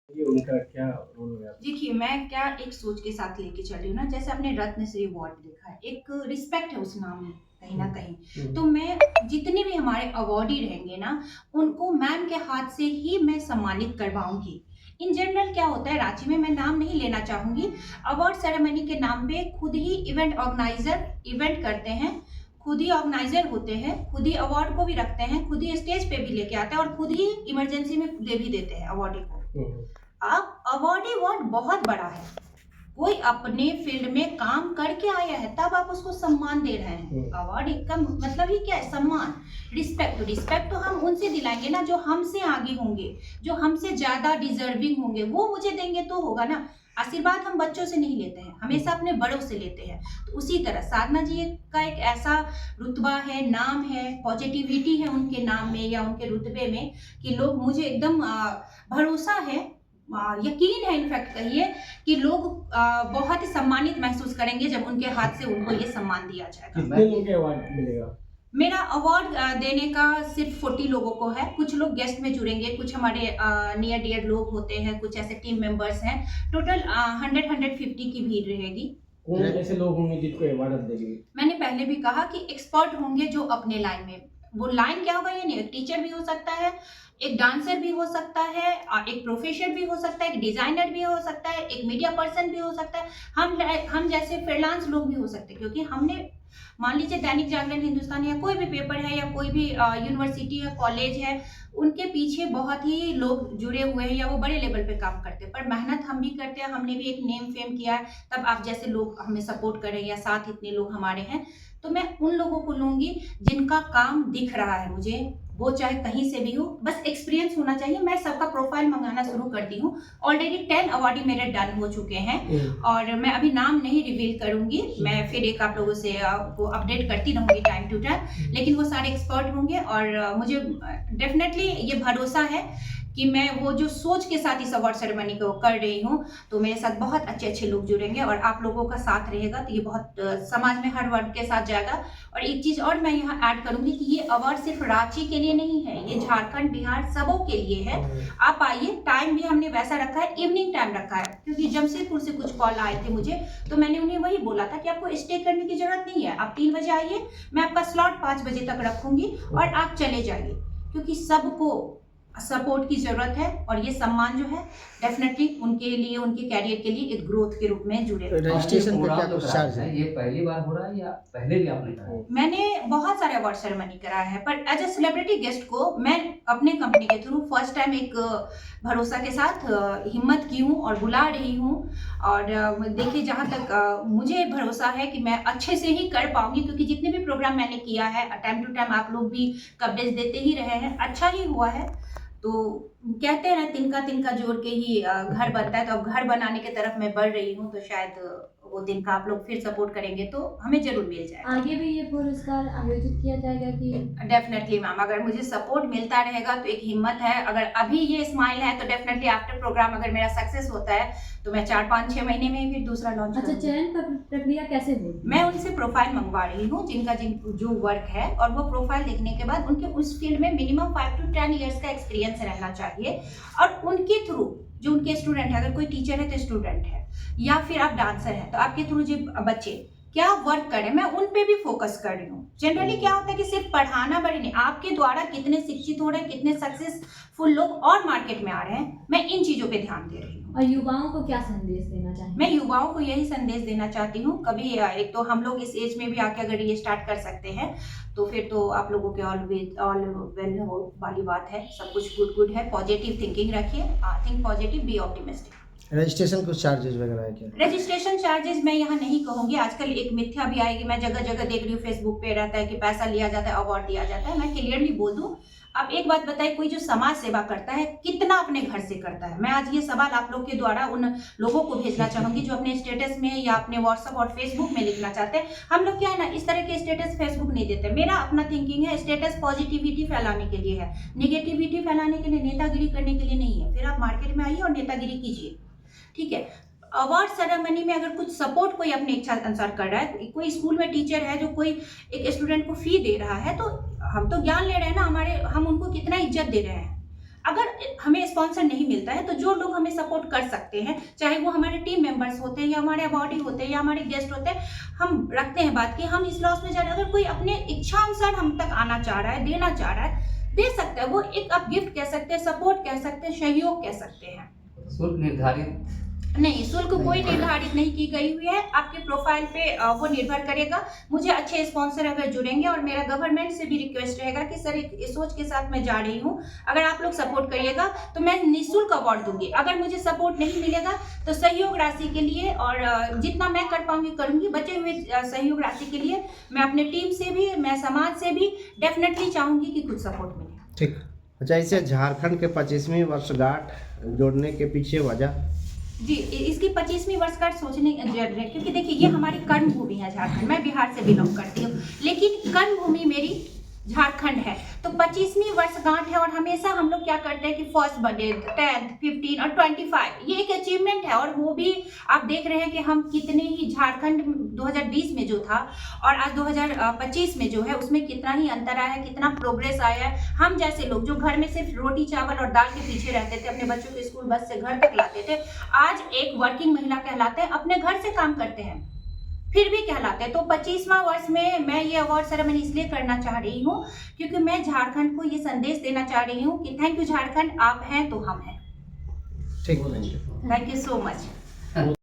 ये उनका क्या रोल है? देखिए, मैं क्या एक सोच के साथ लेके चल रही हूँ ना, जैसे आपने रत्नश्री अवार्ड देखा है, एक रिस्पेक्ट है उस नाम में कहीं न कहीं। तो मैं जितने भी हमारे अवॉर्डी रहेंगे ना, उनको मैम के हाथ से ही मैं सम्मानित करवाऊँगी। इन जनरल क्या होता है रांची में, मैं नाम नहीं लेना चाहूँगी, अवार्ड सेरेमनी के नाम पे खुद ही इवेंट ऑर्गेनाइज़र इवेंट करते हैं, खुद ही ऑर्गेनाइज़र होते हैं, खुद ही अवार्ड को भी रखते हैं, खुद ही स्टेज पे भी लेके आते हैं और खुद ही इमरजेंसी में दे भी देते हैं अवॉर्डी को। अब अवॉर्डी वर्ड बहुत बड़ा है। कोई अपने फील्ड में काम करके आया है तब आप उसको सम्मान दे रहे हैं। अवार्ड का मतलब ही क्या है? सम्मान, रिस्पेक्ट। रिस्पेक्ट तो हम उनसे दिलाएंगे ना जो हमसे आगे होंगे, जो हमसे ज्यादा डिजर्विंग होंगे, वो मुझे देंगे तो होगा ना। आशीर्वाद हम बच्चों से नहीं लेते हैं, हमेशा अपने बड़ों से लेते हैं। तो उसी तरह साधना जी का एक ऐसा रुतबा है, नाम है, पॉजिटिविटी है उनके नाम में या उनके रुतबे में कि लोग मुझे एकदम भरोसा है, यकीन है इनफैक्ट कहिए कि लोग बहुत ही सम्मानित महसूस करेंगे जब उनके हाथ से उनको ये सम्मान दिया जाएगा। कितने लोगों के अवार्ड मिलेगा? मेरा अवार्ड देने का सिर्फ 40 लोगों को है। कुछ लोग गेस्ट में जुड़ेंगे, कुछ हमारे नियर डियर लोग होते हैं, कुछ ऐसे टीम मेंबर्स हैं। टोटल 100-150 की भीड़ रहेगी। कौन ऐसे लोग होंगे जिनको अवार्ड आप देंगे? मैंने पहले भी कहा कि एक्सपर्ट होंगे जो अपने लाइन में, वो लाइन क्या होगा ये नहीं, एक टीचर भी हो सकता है, एक डांसर भी हो सकता है, एक प्रोफेसर भी हो सकता है, एक डिजाइनर भी हो सकता है, एक मीडिया पर्सन भी हो सकता है, हम जैसे फ्रीलांस लोग भी हो सकते हैं। क्योंकि हमने मान लीजिए दैनिक जागरण, हिंदुस्तान या कोई भी पेपर है या कोई भी यूनिवर्सिटी है, कॉलेज है, उनके पीछे बहुत ही लोग जुड़े हुए हैं या वो बड़े लेवल पे काम करते हैं, पर मेहनत हम भी करते हैं, हमने भी एक नेम फेम किया है, तब आप जैसे लोग हमें सपोर्ट करें या साथ इतने लोग हमारे हैं। तो मैं उन लोगों को लूंगी जिनका काम दिख रहा है मुझे, वो चाहे कहीं से भी हो, बस एक्सपीरियंस होना चाहिए। मैं सबका प्रोफाइल मंगाना शुरू कर दी हूँ। ऑलरेडी 10 अवार्डी मेरे डन हो चुके हैं और मैं अभी नाम नहीं रिवील करूंगी, मैं फिर एक आप लोगों से को अपडेट करती रहूंगी टाइम टू टाइम, लेकिन वो सारे एक्सपर्ट होंगे और मुझे डेफिनेटली ये भरोसा है कि मैं वो जो सोच के साथ इस अवार्ड सेरेमनी को कर रही हूँ, तो मेरे साथ बहुत अच्छे अच्छे लोग जुड़ेंगे और आप लोगों का साथ रहेगा, तो ये बहुत समाज में हर वर्ग के साथ जाएगा। और एक चीज और मैं यहाँ ऐड करूंगी कि ये अवार्ड सिर्फ रांची के लिए नहीं है, ये झारखंड, बिहार सबों के लिए है। आप आइए, टाइम भी हमने वैसा रखा है, इवनिंग टाइम रखा है, क्योंकि जमशेदपुर से कुछ कॉल आए थे मुझे, तो मैंने उन्हें वही बोला था कि आपको स्टे करने की जरूरत नहीं है, आप 3 बजे आइए, मैं आपका स्लॉट 5 बजे तक रखूंगी और आप चले जाइए, क्योंकि सबको सपोर्ट की जरूरत है और ये सम्मान जो है डेफिनेटली उनके लिए, उनके कैरियर के लिए एक ग्रोथ के रूप में जुड़े। रजिस्ट्रेशन का क्या कुछ चार्ज है? ये पहली बार हो रहा है या पहले भी आपने करा है? मैंने बहुत सारे अवार्ड सेरेमनी कराया है, पर एज ए सेलिब्रिटी गेस्ट को मैं अपने कंपनी के थ्रू फर्स्ट टाइम एक भरोसा के साथ हिम्मत की हूँ और बुला रही हूँ। और देखिए, जहाँ तक मुझे भरोसा है कि मैं अच्छे से ही कर पाऊंगी, क्योंकि जितने भी प्रोग्राम मैंने किया है टाइम टू टाइम आप लोग भी कवरेज देते ही रहे हैं, अच्छा ही हुआ है। तो कहते हैं ना, तिनका तिनका जोड़ के ही घर बनता है, तो अब घर बनाने की तरफ मैं बढ़ रही हूँ, तो शायद वो दिन का आप लोग फिर सपोर्ट करेंगे तो हमें जरूर मिल जाएगा। आगे भी ये पुरस्कार आयोजित किया जाएगा कि? डेफिनेटली मैम, अगर मुझे सपोर्ट मिलता रहेगा तो एक हिम्मत है, अगर अभी ये स्माइल है तो डेफिनेटली आफ्टर प्रोग्राम अगर मेरा सक्सेस होता है तो मैं 4-5-6 महीने में फिर दूसरा लॉन्च अच्छा, चयन प्रक्रिया कैसे होगी? मैं उनसे प्रोफाइल मंगवा रही हूँ, जिनका जो वर्क है, और वो प्रोफाइल देखने के बाद उनके उस फील्ड में मिनिमम 5 to 10 ईयर्स का एक्सपीरियंस रहना चाहिए, और उनके थ्रू जो उनके स्टूडेंट है, अगर कोई टीचर है तो स्टूडेंट है, या फिर आप डांसर हैं तो आपके थ्रू जो बच्चे क्या वर्क करें, मैं उन पे भी फोकस कर रही हूँ। जनरली क्या होता है कि सिर्फ पढ़ाना बड़ी नहीं, आपके द्वारा कितने शिक्षित हो रहे हैं, कितने सक्सेसफुल लोग और मार्केट में आ रहे हैं, मैं इन चीजों पे ध्यान दे रही हूँ। और युवाओं को क्या संदेश देना चाहिए? मैं युवाओं को यही संदेश देना चाहती हूँ, कभी एक तो हम लोग इस एज में भी आके अगर ये स्टार्ट कर सकते हैं तो फिर तो आप लोगों के ऑल वेल वाली बात है, सब कुछ गुड है। पॉजिटिव थिंकिंग रखिए, think positive, be optimistic. Registration कुछ चार्जेस वगैरह है क्या? रजिस्ट्रेशन चार्जेस मैं यहाँ नहीं कहूंगी, आजकल एक मिथ्या भी आएगी, मैं जगह जगह देख रही हूँ फेसबुक पे रहता है कि पैसा लिया जाता है, अवार्ड दिया जाता है। मैं क्लियरली बोल दूं, आप एक बात बताइए, कोई जो समाज सेवा करता है कितना अपने घर से करता है? मैं आज ये सवाल आप लोग के द्वारा उन लोगों को भेजना चाहूंगी जो अपने स्टेटस में या अपने व्हाट्सएप और फेसबुक में लिखना चाहते हैं। हम लोग क्या है ना, इस तरह के स्टेटस फेसबुक नहीं देते। मेरा अपना थिंकिंग है, स्टेटस पॉजिटिविटी फैलाने के लिए है, निगेटिविटी फैलाने के लिए, नेतागिरी करने के लिए नहीं है। फिर आप मार्केट में आइए और नेतागिरी कीजिए, ठीक है। अवार्ड सेरेमनी में अगर कुछ सपोर्ट कोई अपनी इच्छा अनुसार कर रहा है, कोई स्कूल में टीचर है जो कोई एक स्टूडेंट को फी दे रहा है, तो हम तो ज्ञान ले रहे हैं ना, हम उनको कितना इज्जत दे रहे हैं। अगर हमें स्पॉन्सर नहीं मिलता है तो जो लोग हमें सपोर्ट कर सकते हैं, चाहे वो हमारे टीम मेंबर्स होते हैं या हमारे अवॉर्डी होते हैं या हमारे गेस्ट होते हैं, हम रखते हैं बात कि हम इस लॉस में जा रहे हैं। अगर कोई अपने इच्छा अनुसार हम तक आना चाह रहा है, देना चाह रहा है, दे सकता है। वो एक आप गिफ्ट कह सकते हैं, सपोर्ट कह सकते हैं, सहयोग कह सकते हैं। शुल्क निर्धारित नहीं, शुल्क कोई निर्धारित नहीं की गई हुई है, आपके प्रोफाइल पे वो निर्भर करेगा। मुझे अच्छे स्पॉन्सर अगर जुड़ेंगे, और मेरा गवर्नमेंट से भी रिक्वेस्ट रहेगा कि सर एक सोच के साथ मैं जा रही हूँ, अगर आप लोग सपोर्ट करिएगा तो मैं निःशुल्क अवार्ड दूंगी। अगर मुझे सपोर्ट नहीं मिलेगा तो सहयोग राशि के लिए, और जितना मैं कर पाऊंगी करूंगी, बचे हुए सहयोग राशि के लिए मैं अपने टीम से भी, मैं समाज से भी डेफिनेटली चाहूंगी कि कुछ सपोर्ट मिले। ठीक। अच्छा, इसे झारखंड के 25वीं वर्षगांठ जोड़ने के पीछे वजह? जी, इसकी 25वीं वर्षगांठ सोचने की जरूरत है, क्योंकि देखिए ये हमारी कर्म भूमि है झारखंड। मैं बिहार से बिलोंग करती हूँ, लेकिन कर्म भूमि मेरी झारखंड है। तो 25वीं वर्षगांठ है, और हमेशा हम लोग क्या करते हैं कि फर्स्ट बर्थडे, 10th, 15 और 25 ये एक अचीवमेंट है। और वो भी आप देख रहे हैं कि हम कितने ही, झारखंड 2020 में जो था और आज 2025 में जो है उसमें कितना ही अंतर आया है, कितना प्रोग्रेस आया है। हम जैसे लोग जो घर में सिर्फ रोटी चावल और दाल के पीछे रहते थे, अपने बच्चों को स्कूल बस से घर तक लाते थे, आज एक वर्किंग महिला कहलाते हैं, अपने घर से काम करते हैं, फिर भी कहलाते हैं। तो 25वां वर्ष में मैं ये अवार्ड सेरेमनी इसलिए करना चाह रही हूँ क्योंकि मैं झारखंड को ये संदेश देना चाह रही हूँ कि थैंक यू झारखंड, आप हैं तो हम हैं। ठीक। Thank you so much.